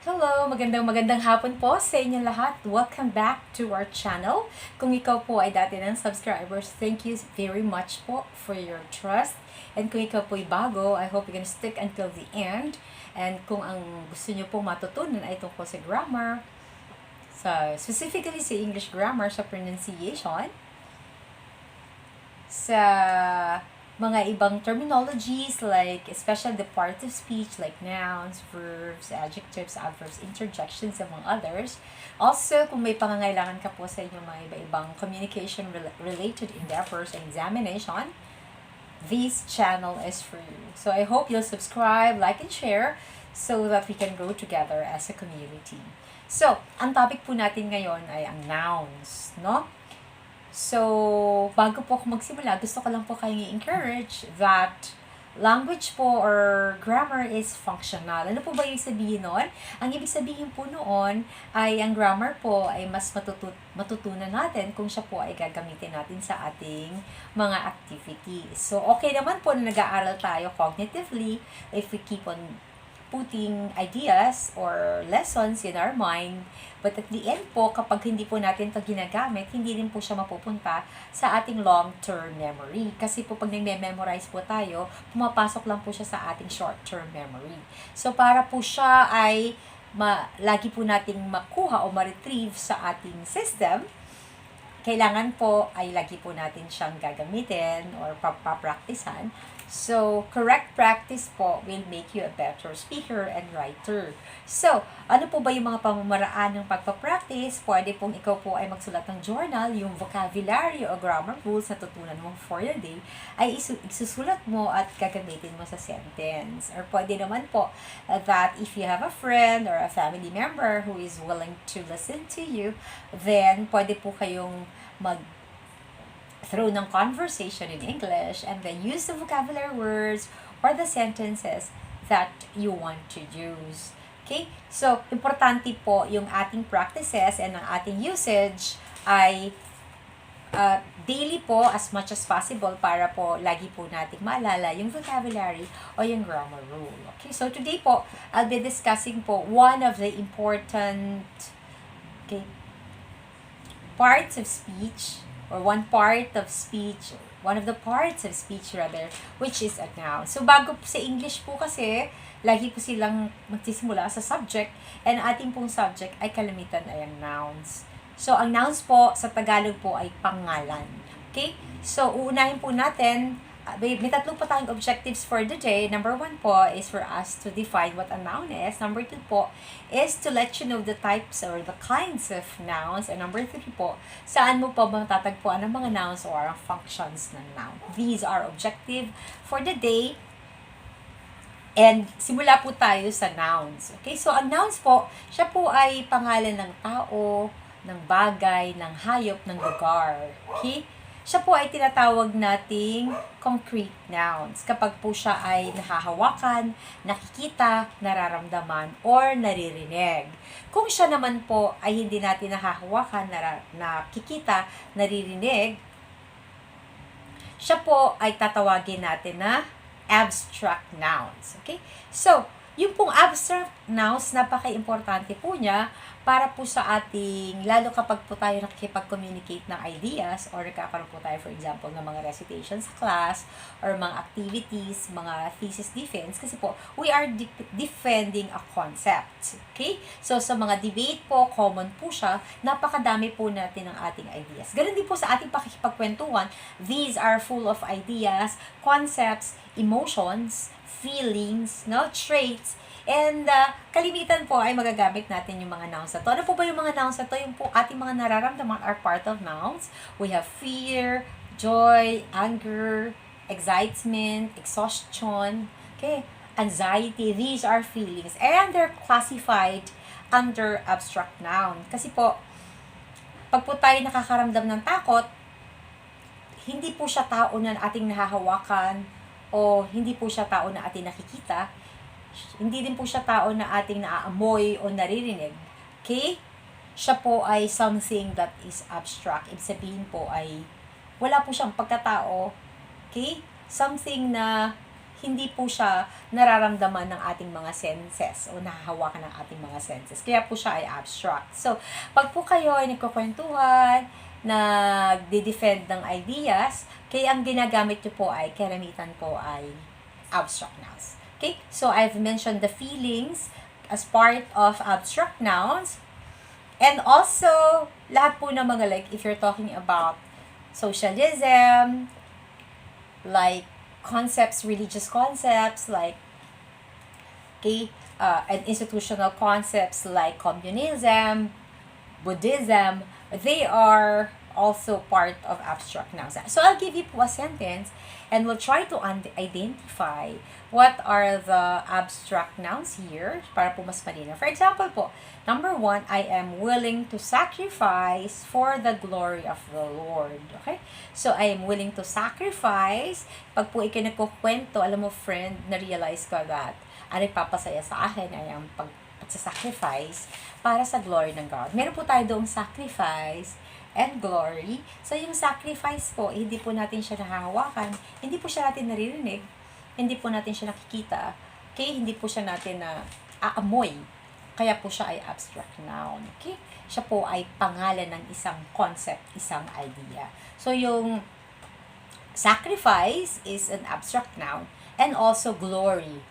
Hello! Magandang hapon po sa inyo lahat. Welcome back to our channel. Kung ikaw po ay dati ng subscribers, thank you very much po for your trust. And kung ikaw po ay bago, I hope you're gonna stick until the end. And kung ang gusto nyo pong matutunan ay tungkol sa grammar, specifically sa English grammar, sa pronunciation, sa mga ibang terminologies like especially the parts of speech like nouns, verbs, adjectives, adverbs, interjections, among others. Also, kung may pangangailangan ka po sa inyong mga iba-ibang communication related endeavors and examination, this channel is for you. So I hope you'll subscribe, like, and share so that we can grow together as a community. So, ang topic po natin ngayon ay ang nouns, no? So, bago po ako magsimula, gusto ko lang po kayong i-encourage that language po or grammar is functional. Ano po ba yung sabihin noon? Ang ibig sabihin po noon ay ang grammar po ay mas matutunan natin kung siya po ay gagamitin natin sa ating mga activities. So, okay naman po na nag-aaral tayo cognitively if we keep on putting ideas or lessons in our mind. But at the end po, kapag hindi po natin ito ginagamit, hindi rin po siya mapupunta sa ating long-term memory. Kasi po pag nag-memorize po tayo, pumapasok lang po siya sa ating short-term memory. So para po siya ay lagi po nating makuha o ma-retrieve sa ating system, kailangan po ay lagi po natin siyang gagamitin or papraktisan. So, correct practice po will make you a better speaker and writer. So, ano po ba yung mga pamamaraan ng pagpapractice? Pwede pong ikaw po ay magsulat ng journal, yung vocabulary o grammar rules na tutunan mo for the day, ay isusulat mo at gagamitin mo sa sentence. Or pwede naman po that if you have a friend or a family member who is willing to listen to you, then pwede po kayong throw ng conversation in English and then use the vocabulary words or the sentences that you want to use. Okay? So, importante po yung ating practices and ang ating usage ay daily po as much as possible para po lagi po nating maalala yung vocabulary o yung grammar rule. Okay? So, today po, I'll be discussing po one of the important parts of speech or one of the parts of speech rather, which is a noun. So, bago po sa English po kasi, lagi po silang magsisimula sa subject, and ating pong subject ay kalimitan ay ang nouns. So, ang nouns po sa Tagalog po ay pangalan. Okay? So, uunahin po natin, may tatlo po tayong objectives for the day. Number 1 po is for us to define what a noun is. Number 2 po is to let you know the types or the kinds of nouns. And number 3 po, saan mo po matatagpuan ang mga nouns or ang functions ng noun. These are objective for the day. And simula po tayo sa nouns. Okay, so ang nouns po, siya po ay pangalan ng tao, ng bagay, ng hayop, ng lugar. Okay? Siya po ay tinatawag nating concrete nouns kapag po siya ay nahahawakan, nakikita, nararamdaman, or naririnig. Kung siya naman po ay hindi natin nahahawakan, nakikita, naririnig, siya po ay tatawagin natin na abstract nouns. Okay? So, yung pong abstract nouns, napaka-importante po niya para po sa ating, lalo kapag po tayo nakikipag-communicate ng ideas or nakakaroon po tayo, for example, ng mga recitations sa class or mga activities, mga thesis defense, kasi po, we are defending a concept. Okay? So, sa mga debate po, common po siya, napakadami po natin ng ating ideas. Ganun din po sa ating pakikipagkwentuhan, these are full of ideas, concepts, emotions, feelings, traits, and kalimitan po ay magagamit natin yung mga nouns na to. Ano po ba yung mga nouns na to? Yung po ating mga nararamdaman are part of nouns. We have fear, joy, anger, excitement, exhaustion, okay, anxiety. These are feelings. And they're classified under abstract noun. Kasi po, pag po tayo nakakaramdam ng takot, hindi po siya tao na ating nahahawakan o hindi po siya tao na ating nakikita. Hindi din po siya tao na ating naaamoy o naririnig. Okay? Siya po ay something that is abstract. Ibig sabihin po ay wala po siyang pagkatao. Okay? Something na hindi po siya nararamdaman ng ating mga senses o nahahawakan ng ating mga senses. Kaya po siya ay abstract. So, pag po kayo ay nagkukwentuhan, nagde-defend ng ideas, kaya ang ginagamit nyo po ay, karamitan po ay abstract nouns. Okay? So, I've mentioned the feelings as part of abstract nouns. And also, lahat po ng mga like, if you're talking about socialism, like concepts, religious concepts, like, okay, and institutional concepts like communism, Buddhism, they are also part of abstract nouns. So I'll give you a sentence and we'll try to identify what are the abstract nouns here para po mas malinaw. For example po, number 1, I am willing to sacrifice for the glory of the Lord. Okay? So, I am willing to sacrifice. Pag po ikinagkukwento, alam mo friend, na-realize ko that ano ipapasaya sa akin ay ang pagsasacrifice para sa glory ng God. Meron po tayo doong sacrifice and glory. So, yung sacrifice po, hindi po natin siya nahahawakan, hindi po siya natin naririnig, hindi po natin siya nakikita, okay? Hindi po siya natin na aamoy. Kaya po siya ay abstract noun, okay? Siya po ay pangalan ng isang concept, isang idea. So, yung sacrifice is an abstract noun, and also glory.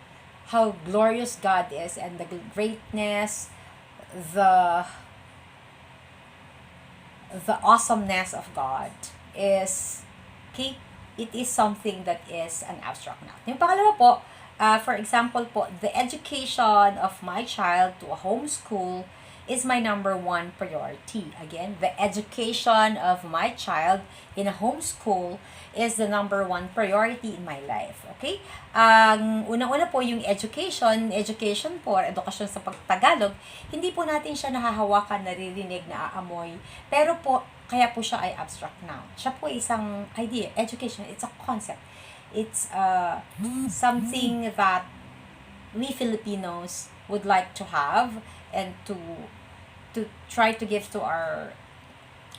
How glorious God is, and the greatness, the awesomeness of God is, okay, it is something that is an abstract noun. Yung pangalawa po, for example po, the education of my child to a homeschool is my number 1 priority. Again, the education of my child in a homeschool is the number 1 priority in my life. Okay? Ang unang-una po yung education po, edukasyon sa pagtagalog, hindi po natin siya nahahawakan, naririnig, naaamoy, pero po, kaya po siya ay abstract noun. Siya po isang idea. Education, it's a concept. It's something that we Filipinos would like to have and to try to give to our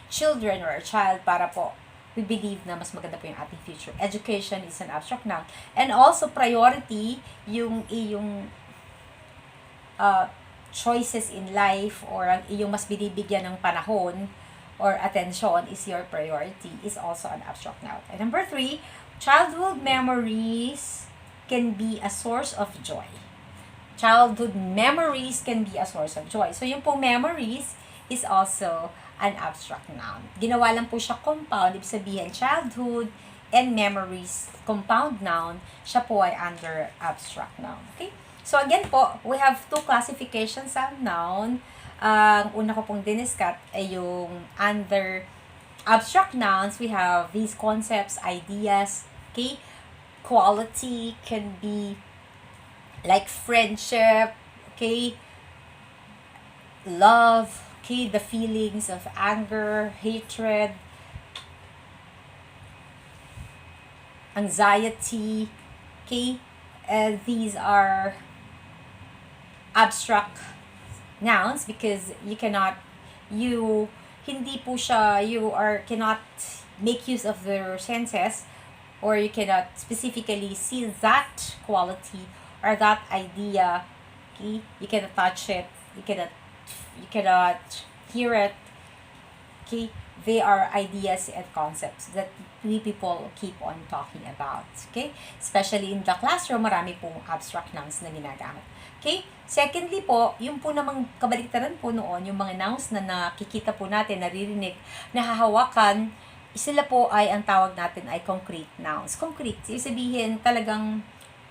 children or our child para po we believe na mas maganda po yung ating future. Education is an abstract noun. And also priority, yung iyong choices in life or ang iyong mas binibigyan ng panahon or attention is your priority is also an abstract noun. And number 3, childhood memories can be a source of joy. Childhood memories can be a source of joy. So, yung pong memories is also an abstract noun. Ginawa lang po siya compound. Ibig sabihin, childhood and memories, compound noun, siya po ay under abstract noun. Okay? So, again po, we have 2 classifications sa noun. Ang una ko pong diniskat ay yung under abstract nouns, we have these concepts, ideas, okay? Quality can be like friendship, okay? Love, okay? The feelings of anger, hatred, anxiety, okay? These are abstract nouns because cannot make use of their senses, or you cannot specifically see that quality or that idea. Okay? You cannot touch it, you cannot hear it. Okay? They are ideas and concepts that we people keep on talking about. Okay? Especially in the classroom, marami pong abstract nouns na ginagamit. Okay? Secondly po, yung po namang kabaliktaran po noon, yung mga nouns na nakikita po natin, naririnig, nahahawakan, sila po ay, ang tawag natin ay concrete nouns. Concrete, sabihin talagang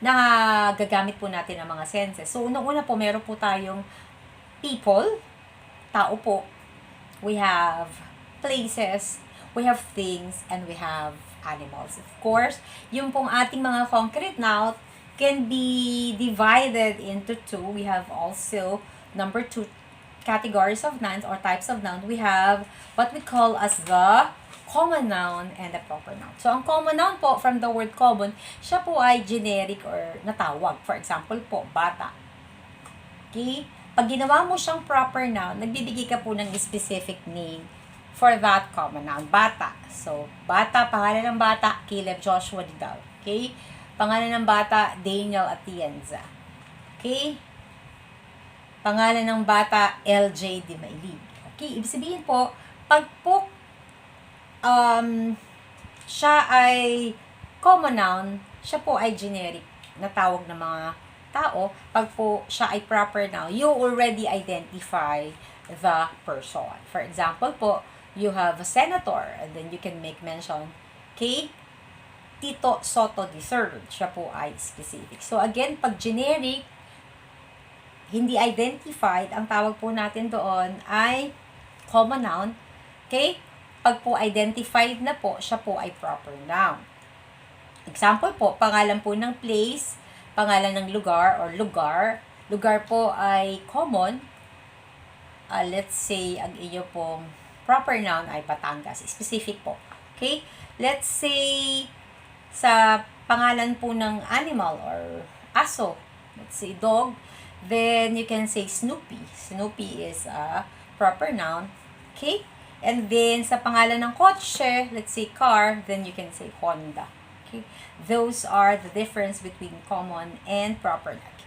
nagagamit po natin ang mga senses. So, unang-una po, meron po tayong people, tao po. We have places, we have things, and we have animals. Of course, yung pong ating mga concrete noun can be divided into 2. We have also number 2 categories of nouns or types of noun. We have what we call as the common noun and the proper noun. So, ang common noun po, from the word common, siya po ay generic or natawag. For example po, bata. Okay? Pag ginawa mo siyang proper noun, nagbibigay ka po ng specific name for that common noun. Bata. So, bata, pangalan ng bata, Caleb Joshua Didal. Okay? Pangalan ng bata, Daniel Atienza. Okay? Pangalan ng bata, LJ Di Mailig. Okay, ibig sabihin po, pag po siya ay common noun, siya po ay generic na tawag ng mga tao. Pag po siya ay proper noun, you already identify the person. For example po, you have a senator, and then you can make mention kay Tito Soto III. Siya po ay specific. So again, pag generic, hindi identified, ang tawag po natin doon ay common noun. Okay? Pag po identified na po, siya po ay proper noun. Example po, pangalan po ng place, pangalan ng lugar or lugar. Lugar po ay common. Let's say, ang iyo pong proper noun ay Batangas. Specific po. Okay? Let's say, sa pangalan po ng animal or aso, let's say dog, then you can say Snoopy. Snoopy is a proper noun. Okay? And then, sa pangalan ng kotse, let's say car, then you can say Honda. Okay? Those are the difference between common and proper noun.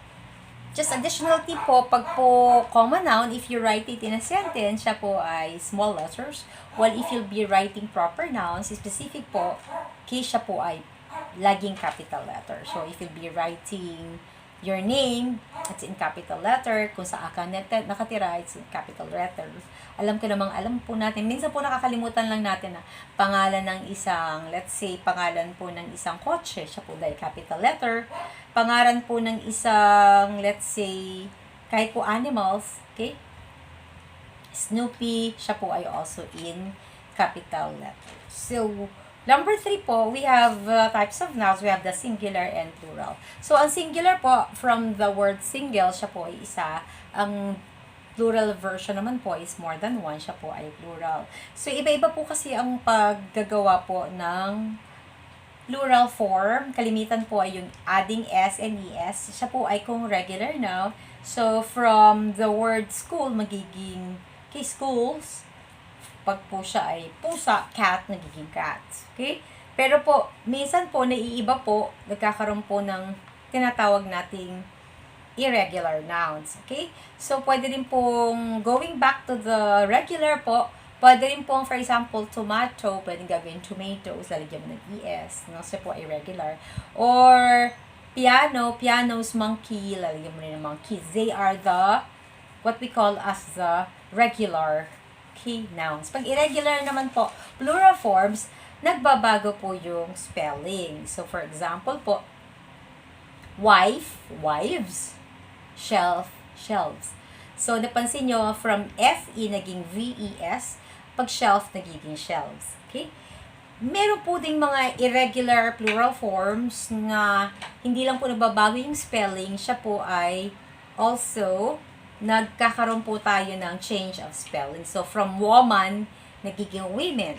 Just additional tip po, pag po common noun, if you write it in a sentence, siya po ay small letters. While if you'll be writing proper nouns, specific po, okay, siya po ay laging capital letter. So, if you'll be writing your name, it's in capital letter. Kung saan ka nakatira, it's in capital letter. Alam po natin. Minsan po nakakalimutan lang natin na pangalan ng isang, let's say, pangalan po ng isang kotse, siya po dahil capital letter. Pangalan po ng isang, let's say, kahit po animals, okay? Snoopy, siya po ay also in capital letter. So, number 3 po, we have types of nouns. We have the singular and plural. So, ang singular po, from the word single, siya po ay isa. Ang plural version naman po is more than one. Siya po ay plural. So, iba-iba po kasi ang paggagawa po ng plural form. Kalimitan po ay yung adding S and ES. Siya po ay kung regular noun. So, from the word school, magiging schools. Pag po siya ay pusa, cat, nagiging cats. Okay? Pero po, minsan po, naiiba po, nagkakaroon po ng tinatawag nating irregular nouns. Okay? So, pwede din pong going back to the regular po, pwede rin pong, for example, tomato, pwede gagawin tomatoes, lalagyan mo ng ES, no? So, po irregular. Or, piano's monkey, lalagyan mo rin ng monkeys. They are the, what we call as the regular nouns. Pag irregular naman po, plural forms, nagbabago po yung spelling. So, for example po, wife, wives, shelf, shelves. So, napansin nyo, from FE naging VES, pag shelf, nagiging shelves. Okay? Meron po ding mga irregular plural forms na hindi lang po nababago yung spelling, siya po ay also nagkakaroon po tayo ng change of spelling. So, from woman, nagiging women.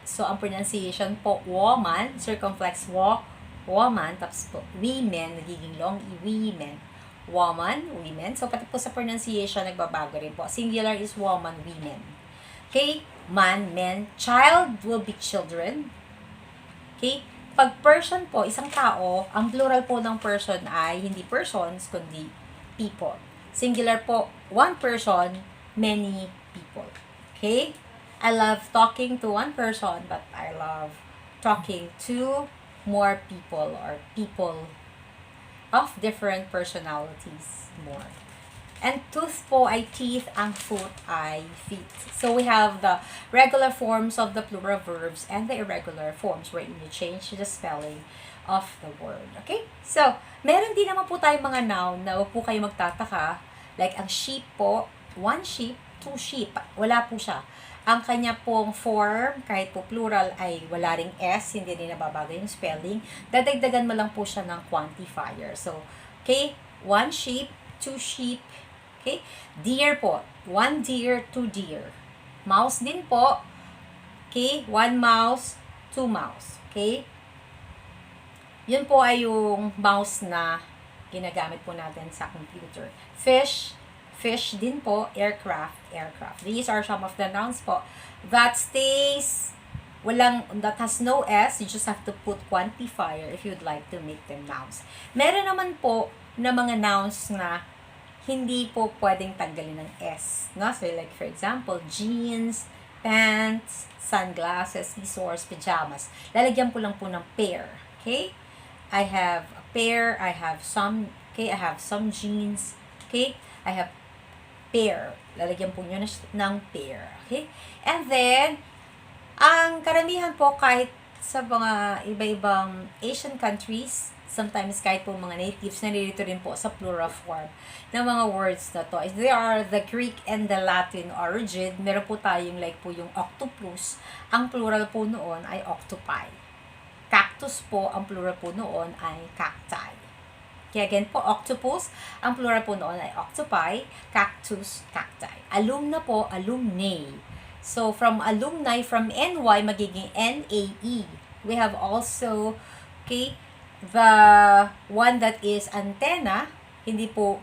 So, ang pronunciation po, woman, circumflex woman, tapos po, women, nagiging long women. Woman, women. So, pati po sa pronunciation, nagbabago rin po. Singular is woman, women. Okay? Man, men. Child will be children. Okay? Pag person po, isang tao, ang plural po ng person ay hindi persons, kundi people. Singular po, one person, many people. Okay? I love talking to one person, but I love talking to more people or people of different personalities more. And tooth po ay teeth, ang foot ay feet. So we have the regular forms of the plural verbs and the irregular forms wherein you change the spelling of the word. Okay? So, meron din naman po tayong mga noun na huwag po kayo magtataka. Like, ang sheep po, one sheep, two sheep. Wala po siya. Ang kanya pong form, kahit po plural, ay wala ring S, hindi rin nababago yung spelling. Dadagdagan mo lang po siya ng quantifier. So, okay, one sheep, two sheep. Okay? Deer po, one deer, two deer. Mouse din po. Okay? One mouse, two mouse. Okay? Yun po ay yung mouse na ginagamit po natin sa computer. Fish, fish din po. Aircraft, aircraft. These are some of the nouns po that stays that has no S, you just have to put quantifier if you'd like to make them nouns. Meron naman po na mga nouns na hindi po pwedeng tanggalin ng S. No? So like for example, jeans, pants, sunglasses, scissors, pajamas. Lalagyan ko lang po ng pair. Okay? I have a pair, I have some jeans. Okay? I have pair. Lalagyan po nyo ng pair. Okay? And then, ang karamihan po kahit sa mga iba-ibang Asian countries, sometimes kahit po mga natives, nalilito rin po sa plural form ng mga words na to. They are the Greek and the Latin origin. Meron po tayong like po yung octopus. Ang plural po noon ay octopi. Cactus po, ang plural po noon ay cacti. Kaya again po, octopus, ang plural po noon ay octopi, cactus, cacti. Alumna po, alumni. So, from alumni, from NY, magiging NAE. We have also, okay, the one that is antenna, hindi po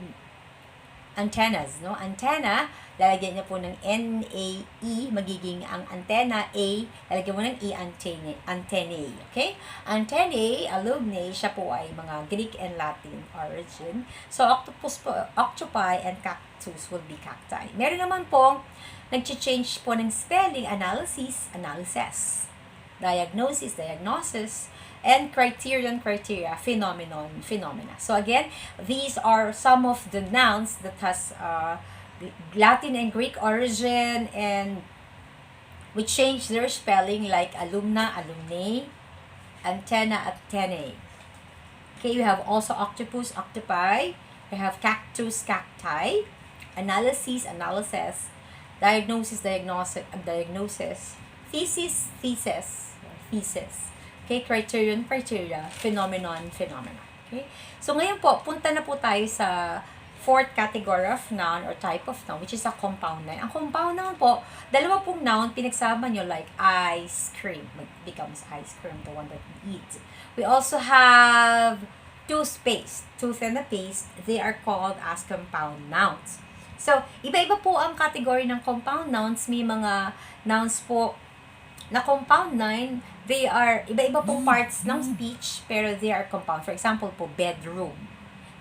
antennas, no? Antenna, lalagyan niya po ng NAE, magiging ang antenna, A, lalagyan mo ng E, antennae, okay? Antennae, alumni, siya po ay mga Greek and Latin origin. So, octopus po, octopi, and cactus will be cacti. Meron naman pong nag-change po ng spelling, analysis, analysis, diagnosis, diagnosis, and criterion, criteria, phenomenon, phenomena. So again, these are some of the nouns that has Latin and Greek origin, and we change their spelling like alumna, alumnae, antenna, antennae. Okay, we have also octopus, octopi, we have cactus, cacti, analysis, analysis, diagnosis, diagnosis, thesis, thesis, thesis. Okay, criterion, criteria, phenomenon, phenomena. Okay? So, ngayon po, punta na po tayo sa fourth category of noun or type of noun, which is a compound noun. Ang compound noun po, dalawa pong noun, pinagsama nyo like ice cream. It becomes ice cream, the one that we eat. We also have toothpaste. Tooth and the paste, they are called as compound nouns. So, iba-iba po ang category ng compound nouns. May mga nouns po na compound noun, they are iba-iba pong parts ng speech, pero they are compound. For example po, bedroom.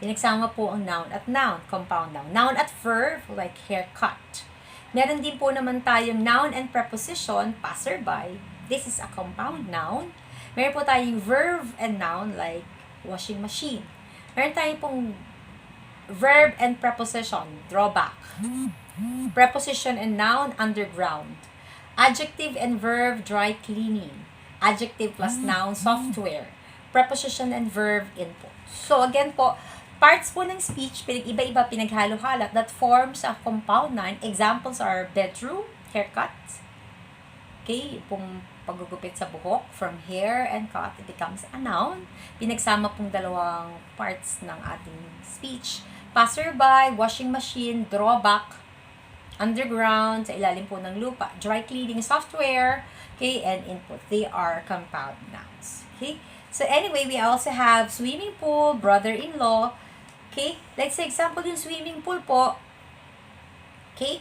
Pinagsama po ang noun at noun, compound noun. Noun at verb, like haircut. Meron din po naman tayong noun and preposition, passerby. This is a compound noun. Meron po tayong verb and noun, like washing machine. Meron tayong pong verb and preposition, drawback. Preposition and noun, underground. Adjective and verb, dry cleaning. Adjective plus noun, software. Preposition and verb, input. So again po, parts po ng speech, iba-iba pinaghalo-halat that forms a compound noun. Examples are bedroom, haircut. Okay, pong paggugupit sa buhok, from hair and cut, it becomes a noun. Pinagsama pong dalawang parts ng ating speech. Passerby, washing machine, drawback, underground, sa ilalim po ng lupa, dry cleaning software, okay, and input. They are compound nouns. Okay? So anyway, we also have swimming pool, brother-in-law. Okay? Let's say example yung swimming pool po. Okay?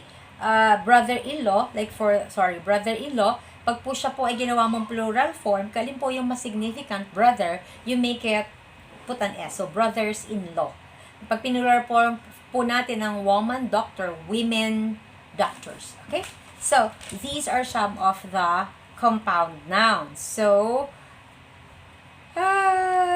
Brother-in-law, brother-in-law, pag po siya po ay ginawa mong plural form, kalin po yung mas significant, brother, you make it, put an S. So, brothers-in-law. Pag pinular po natin ng woman doctor, women doctors. Okay? So, these are some of the compound nouns. So,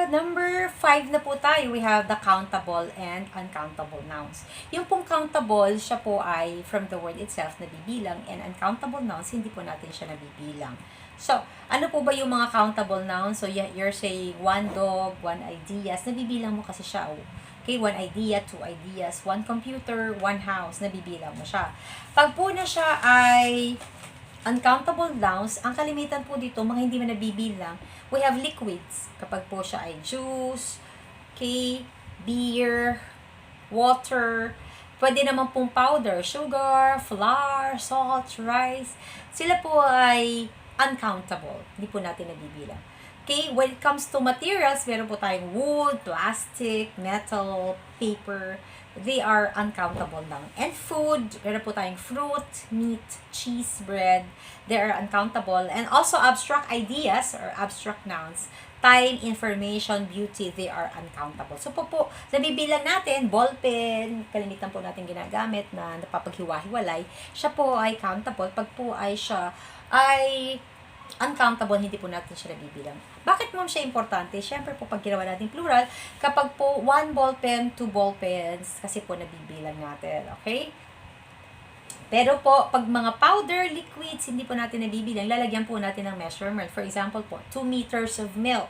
number 5 na po tayo. We have the countable and uncountable nouns. Yung pong countable, siya po ay from the word itself nabibilang, and uncountable nouns, hindi po natin siya nabibilang. So, ano po ba yung mga countable nouns? So, you're saying one dog, one ideas, nabibilang mo kasi siya. Okay, one idea, two ideas, one computer, one house, nabibilang mo siya. Pag po na siya ay uncountable nouns, ang kalimitan po dito, mga hindi mo nabibilang, we have liquids. Kapag po siya ay juice, okay, beer, water, pwede naman pong powder, sugar, flour, salt, rice. Sila po ay uncountable. Hindi po natin nabibilang. Okay, when it comes to materials, meron po tayong wood, plastic, metal, paper. they are uncountable noun. And food, meron po tayong fruit, meat, cheese, bread, they are uncountable. And also abstract ideas or abstract nouns, time, information, beauty, they are uncountable. So po, nabibilang natin, ballpen, kalimitan po natin ginagamit na napapaghiwa-hiwalay, siya po ay countable. Pag po ay siya ay uncountable, hindi po natin siya nabibilang. Bakit ma'am siya importante? Siyempre po, pag ginawa natin plural, kapag po 1 ballpen, 2 ballpens, kasi po nabibilang natin. Okay? Pero po, pag mga powder, liquids, hindi po natin nabibilang, lalagyan po natin ng measurement. For example po, 2 meters of milk,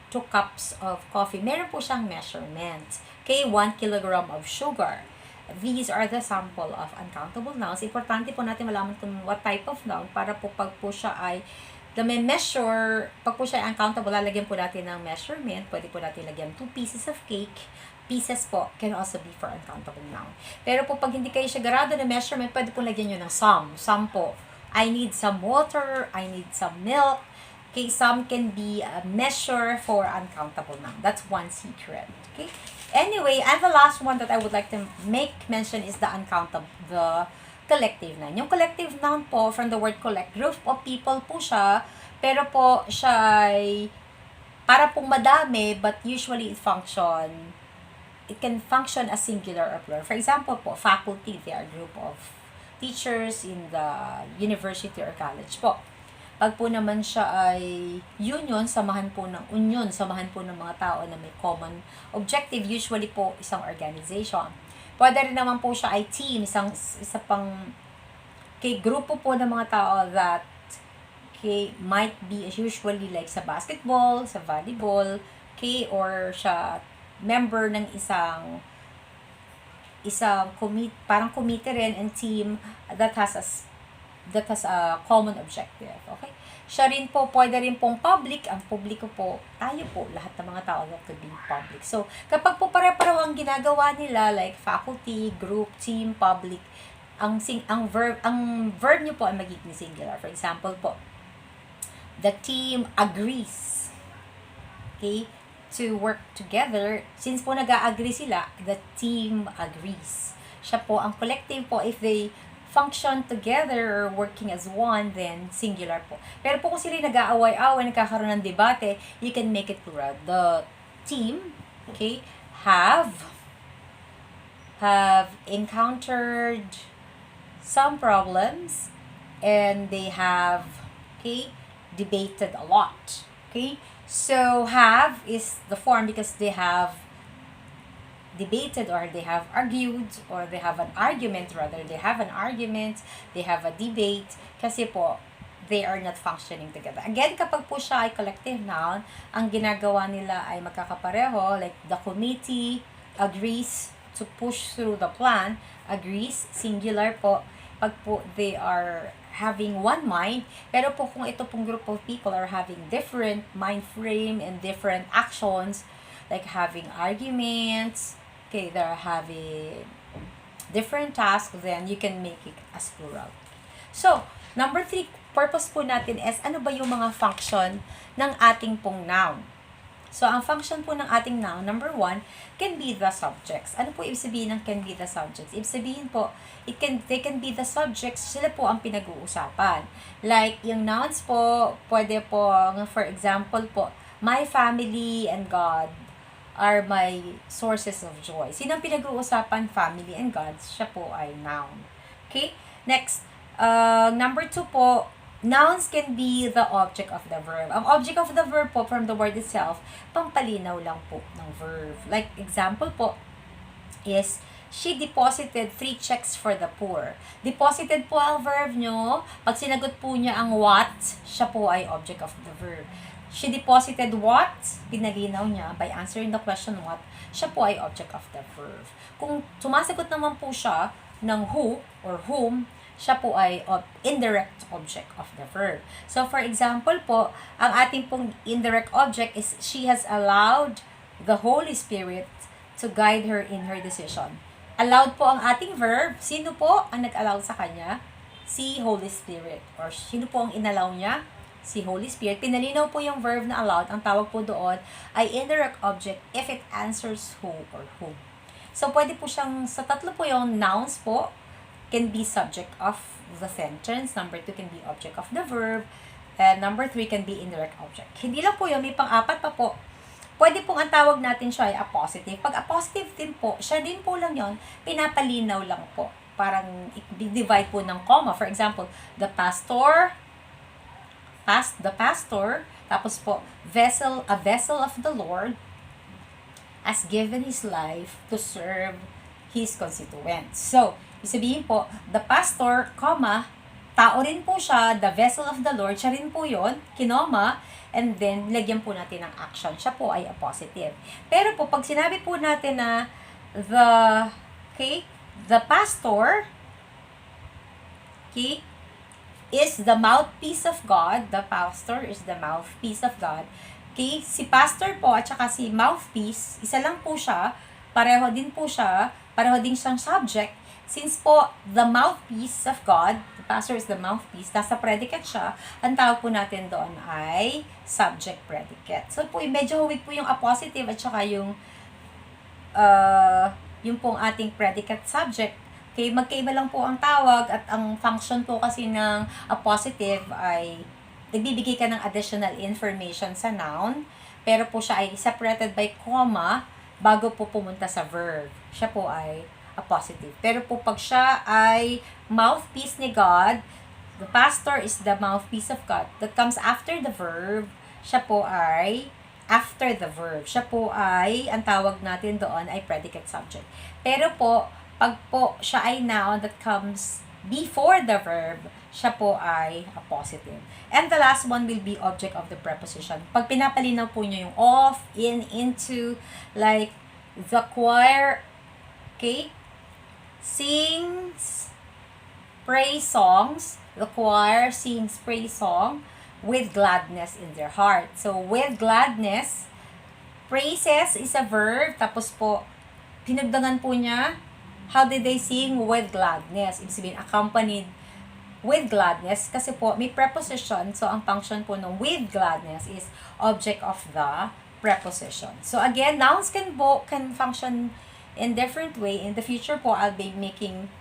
2 cups of coffee. Meron po siyang measurement. Okay? 1 kilogram of sugar. These are the sample of uncountable nouns. Importante po natin malaman kung what type of noun para po pag po siya ay may measure, pag po siya ay uncountable, lalagyan po natin ng measurement. Pwede po natin lagyan 2 pieces of cake. Pieces po can also be for uncountable noun. Pero po pag hindi kayo sigurado na measurement, pwede po lagyan nyo ng some. Some po, I need some water, I need some milk. Okay, some can be a measure for uncountable noun. That's one secret. Okay. Anyway, and the last one that I would like to make mention is the uncountable, the collective noun. Yung collective noun po, from the word collect, group of people po siya, pero po siya ay para pong madami, but usually it can function as singular or plural. For example po, faculty, they are a group of teachers in the university or college po. Pag po naman siya ay union, samahan po ng union, samahan po ng mga tao na may common objective, usually po isang organization. Pwede rin naman po siya ay team, isa pang grupo po ng mga tao that might be usually like sa basketball, sa volleyball, or siya member ng isang parang committee rin and team that has a common objective. Okay? Siya rin po, pwede rin pong public. Ang publiko po, tayo po, lahat ng mga tao that could be public. So, kapag po pare-pareho ang ginagawa nila, like faculty, group, team, public, ang verb nyo po ay magiging singular. For example po, the team agrees, okay, to work together. Since po nag-a-agree sila, the team agrees. Siya po, ang collective po, if they function together or working as one, then singular po. Pero po kung sila nag-aaway-away, nagkakaroon ng debate, you can make it plural. The team, okay, have encountered some problems and they have, okay, debated a lot. Okay? So, have is the form because they have debated or they have argued or they have an argument rather. They have an argument, they have a debate kasi po, they are not functioning together. Again, kapag po siya ay collective noun, ang ginagawa nila ay magkakapareho, like the committee agrees to push through the plan, agrees, singular po, pag po they are having one mind, pero po kung ito pong group of people are having different mind frame and different actions, like having arguments, okay, they're having different tasks, then you can make it as plural. So, number 3, purpose po natin is, ano ba yung mga function ng ating pong noun? So, ang function po ng ating noun, number 1, can be the subjects. Ano po ibig sabihin ng can be the subjects? Ibig sabihin po, they can be the subjects, sila po ang pinag-uusapan. Like, yung nouns po, pwede po, for example po, my family and God are my sources of joy. Sino ang pinag-uusapan? Family and God. Siya po ay noun. Okay? Next, number 2 po, nouns can be the object of the verb. Ang object of the verb po, from the word itself, pampalinaw lang po ng verb. Like, example po, is, she deposited 3 checks for the poor. Deposited po ang verb nyo. Pag sinagot po niya ang what, siya po ay object of the verb. She deposited what? Pinalinaw niya by answering the question what. Siya po ay object of the verb. Kung sumasagot naman po siya ng who or whom, siya po ay indirect object of the verb. So, for example po, ang ating pong indirect object is she has allowed the Holy Spirit to guide her in her decision. Allowed po ang ating verb. Sino po ang nag-allow sa kanya? Si Holy Spirit. Or sino po ang inallow niya? Si Holy Spirit. Pinalinaw po yung verb na allowed. Ang tawag po doon ay indirect object if it answers who or whom. So, pwede po siyang, sa tatlo po yung nouns po, can be subject of the sentence. Number 2 can be object of the verb. And number 3 can be indirect object. Hindi lang po yun, may pang-apat pa po. Pwede pong ang tawag natin siya ay appositive. Pag appositive din po, siya din po lang yon, pinapalinaw lang po. Parang i-divide po ng comma. For example, the pastor, tapos po, a vessel of the Lord has given his life to serve his constituents. So, sabihin po, the pastor, comma, tao rin po siya, the vessel of the Lord, siya rin po yun, kinoma, and then, lagyan po natin ng action. Siya po ay a positive. Pero po, pag sinabi po natin na the pastor, is the mouthpiece of God. The pastor is the mouthpiece of God. Si pastor po at saka si mouthpiece, isa lang po siya, pareho din siyang subject. Since po, the mouthpiece of God, the pastor is the mouthpiece, nasa predicate siya, ang tawag po natin doon ay subject predicate. So po, medyo huwag po yung appositive at saka yung pong ating predicate subject. Magkaiba lang po ang tawag at ang function po kasi ng appositive ay nagbibigay ka ng additional information sa noun, pero po siya ay separated by comma bago po pumunta sa verb. Siya po ay appositive. Pero po pag siya ay mouthpiece ni God, the pastor is the mouthpiece of God, that comes after the verb, siya po ay after the verb. Siya po ay, ang tawag natin doon ay predicate subject. Pero po, pag po siya ay noun that comes before the verb, siya po ay a positive. And the last one will be object of the preposition. Pag pinapalinaw po nyo yung of, in, into, like the choir, sings praise songs. The choir sings praise song with gladness in their heart. So, with gladness, praises is a verb, tapos po, pinagdangan po niya, how did they sing? With gladness. Ibig sabihin, accompanied with gladness. Kasi po, may preposition. So, ang function po ng with gladness is object of the preposition. So, again, nouns can function in different way. In the future po, I'll be making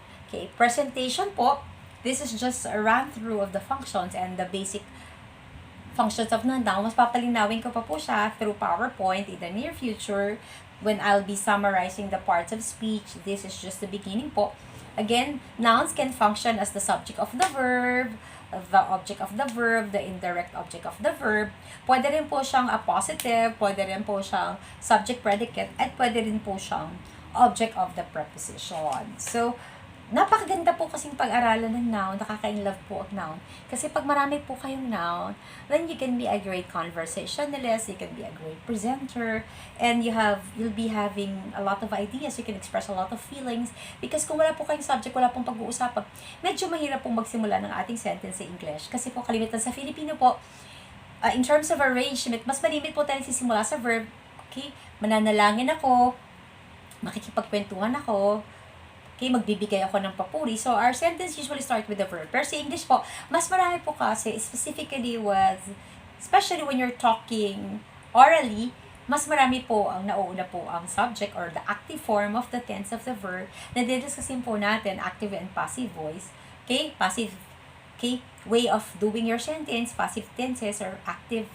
presentation po. This is just a run-through of the functions and the basic functions of the noun. Mas papalinawin ko pa po siya through PowerPoint in the near future when I'll be summarizing the parts of speech. This is just the beginning po. Again, nouns can function as the subject of the verb, the object of the verb, the indirect object of the verb. Pwede rin po siyang appositive, pwede rin po siyang subject predicate, at pwede rin po siyang object of the preposition. So, napakaganda po kasing pag-aralan ng noun, nakaka-inlove po ang noun. Kasi pag marami po kayong noun, then you can be a great conversationalist, you can be a great presenter, and you'll be having a lot of ideas, you can express a lot of feelings. Because kung wala po kayong subject, wala pong pag-uusapan, medyo mahirap pong magsimula ng ating sentence sa English. Kasi po kalimitan sa Filipino po, in terms of arrangement, mas malimit po tayo sisimula sa verb. Mananalangin ako, makikipagkwentuhan ako, magbibigay ako ng papuri. So, our sentence usually start with the verb. Pero sa English po, mas marami po kasi, especially when you're talking orally, mas marami po ang nauuna po ang subject or the active form of the tense of the verb. Nadidiscusin po natin active and passive voice. Passive, way of doing your sentence, passive tenses or active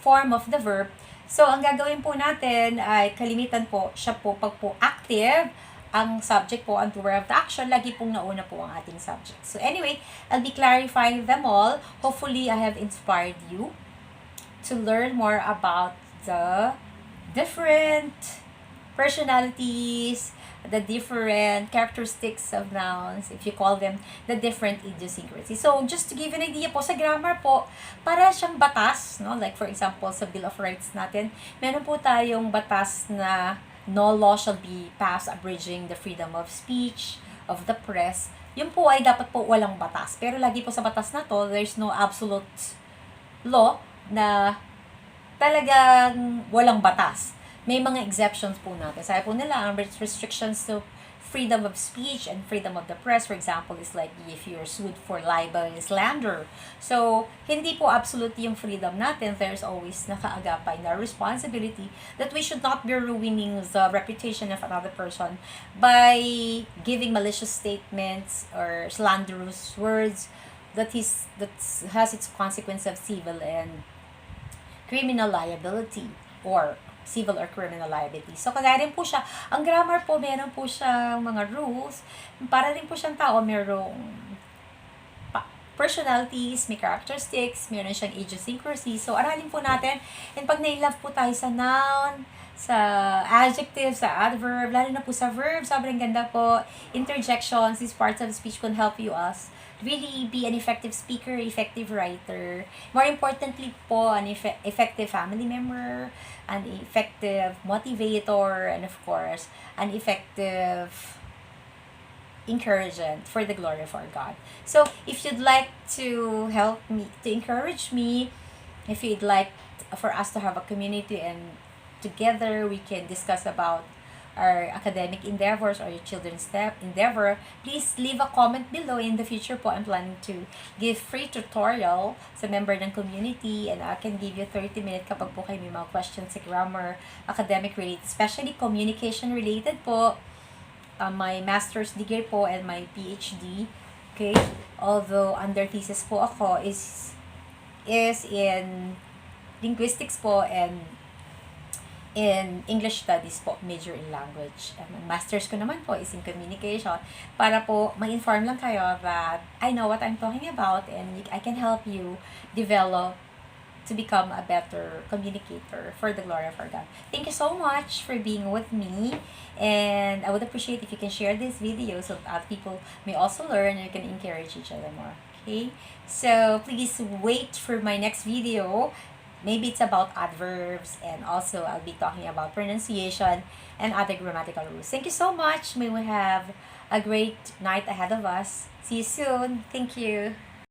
form of the verb. So, ang gagawin po natin ay kalimitan po, siya po pag po active, ang subject po, ang doer of the action, lagi pong nauna po ang ating subject. So anyway, I'll be clarifying them all. Hopefully, I have inspired you to learn more about the different personalities, the different characteristics of nouns, if you call them, the different idiosyncrasies. So, just to give you an idea po, sa grammar po, para siyang batas, no? Like for example, sa Bill of Rights natin, meron po tayong batas na no law shall be passed abridging the freedom of speech, of the press. Yun po ay dapat po walang batas. Pero lagi po sa batas na to, there's no absolute law na talagang walang batas. May mga exceptions po natin. Sabi po nila, ang restrictions to freedom of speech and freedom of the press, for example, is like if you're sued for libel and slander. So, hindi po absolute yung freedom natin. There's always nakaagapay na responsibility that we should not be ruining the reputation of another person by giving malicious statements or slanderous words that has its consequence of civil and criminal liability or civil or criminal liability. So, kagaya rin po siya, ang grammar po, meron po siya mga rules. Para rin po siyang tao, merong personalities, may characteristics, meron siyang idiosyncrasy. So, aralin po natin. And pag na-love po tayo sa noun, sa adjective, sa adverb, lalo na po sa verb, sobrang ganda po. Interjections, these parts of speech can help you really be an effective speaker, effective writer. More importantly po, an effective family member, an effective motivator, and of course, an effective encouragement for the glory of our God. So, if you'd like to help me, to encourage me, if you'd like for us to have a community and together we can discuss about our academic endeavors or your children's endeavor, please leave a comment below. In the future po, I'm planning to give free tutorial sa member ng community, and I can give you 30 minutes kapag po kayo may mga questions sa grammar, academic related, especially communication related po. My master's degree po and my PhD, okay? Although under thesis po ako is in linguistics po and in English studies po, major in language. Ang master's ko naman po is in communication, para po ma-inform lang kayo that I know what I'm talking about and I can help you develop to become a better communicator for the glory of our God. Thank you so much for being with me, and I would appreciate if you can share this video so that other people may also learn and you can encourage each other more. Okay? So, please wait for my next video. Maybe it's about adverbs, and also I'll be talking about pronunciation and other grammatical rules. Thank you so much. May we have a great night ahead of us. See you soon. Thank you.